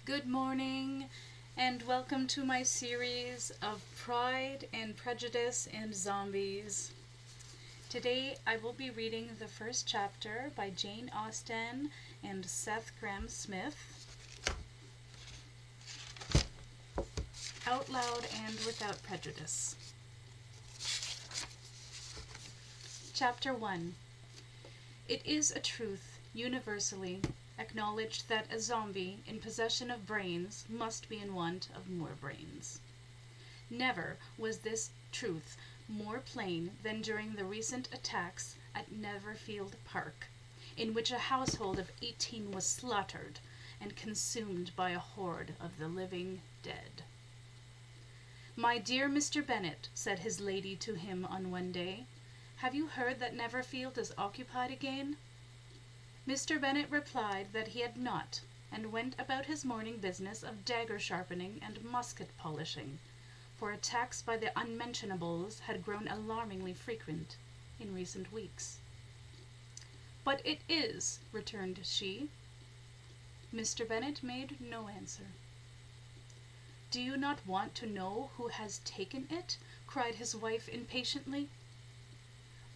Good morning, and welcome to my series of Pride and Prejudice and Zombies. Today I will be reading the first chapter by Jane Austen and Seth Grahame-Smith, out loud and without prejudice. Chapter 1. It is a truth, universally acknowledged, that a zombie in possession of brains must be in want of more brains. Never was this truth more plain than during the recent attacks at Netherfield Park, in which a household of 18 was slaughtered and consumed by a horde of the living dead. "My dear Mr. Bennet," said his lady to him on one day, "have you heard that Netherfield is occupied again?" Mr. Bennet replied that he had not, and went about his morning business of dagger sharpening and musket polishing, for attacks by the unmentionables had grown alarmingly frequent in recent weeks. "But it is," returned she. Mr. Bennet made no answer. "Do you not want to know who has taken it?" cried his wife impatiently.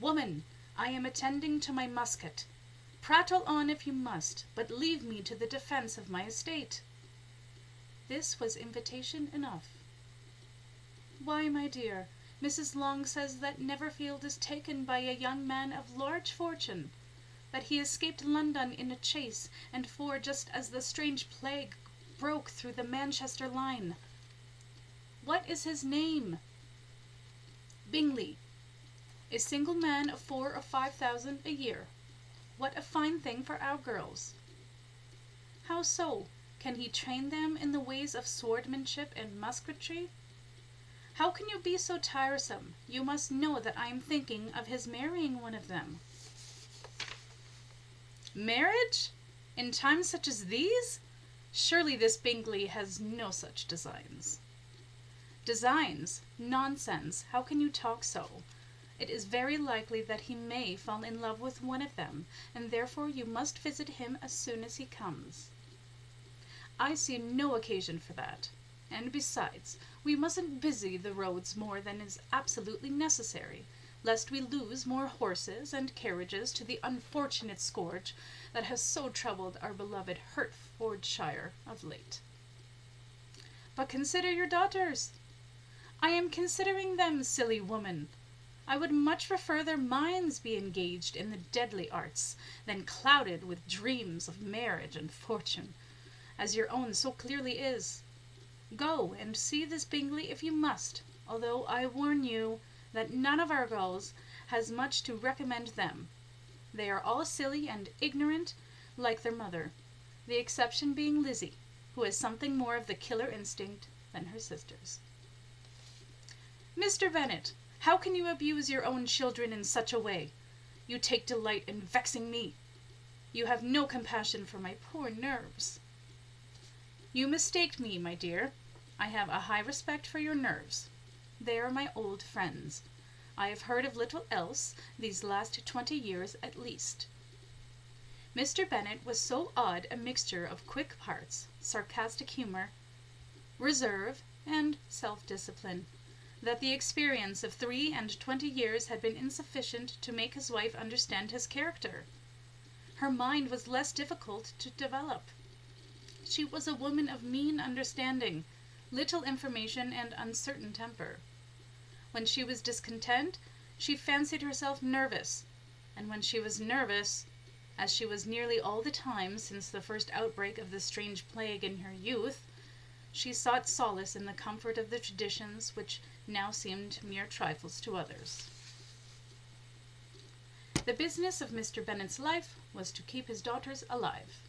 "Woman, I am attending to my musket. Prattle on if you must, but leave me to the defense of my estate." This was invitation enough. "Why, my dear, Mrs. Long says that Netherfield is taken by a young man of large fortune, that he escaped London in a chaise and four just as the strange plague broke through the Manchester line." "What is his name?" "Bingley. A single man of 4,000 or 5,000 a year. What a fine thing for our girls." "How so? Can he train them in the ways of swordmanship and musketry?" "How can you be so tiresome? You must know that I am thinking of his marrying one of them." "Marriage? In times such as these? Surely this Bingley has no such designs." "Designs? Nonsense! How can you talk so? It is very likely that he may fall in love with one of them, and therefore you must visit him as soon as he comes." "I see no occasion for that. And besides, we mustn't busy the roads more than is absolutely necessary, lest we lose more horses and carriages to the unfortunate scourge that has so troubled our beloved Hertfordshire of late." "But consider your daughters." "I am considering them, silly woman. I would much prefer their minds be engaged in the deadly arts than clouded with dreams of marriage and fortune, as your own so clearly is. Go and see this Bingley if you must, although I warn you that none of our girls has much to recommend them. They are all silly and ignorant like their mother, the exception being Lizzie, who has something more of the killer instinct than her sisters." "Mr. Bennet, how can you abuse your own children in such a way? You take delight in vexing me. You have no compassion for my poor nerves." "You mistake me, my dear. I have a high respect for your nerves. They are my old friends. I have heard of little else these last 20 years at least." Mr. Bennet was so odd a mixture of quick parts, sarcastic humour, reserve, and self-discipline, that the experience of 23 years had been insufficient to make his wife understand his character. Her mind was less difficult to develop. She was a woman of mean understanding, little information, and uncertain temper. When she was discontent, she fancied herself nervous, and when she was nervous, as she was nearly all the time since the first outbreak of the strange plague in her youth, she sought solace in the comfort of the traditions which now seemed mere trifles to others. The business of Mr. Bennet's life was to keep his daughters alive.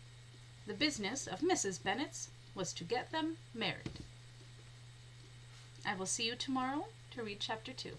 The business of Mrs. Bennet's was to get them married. I will see you tomorrow to read chapter 2.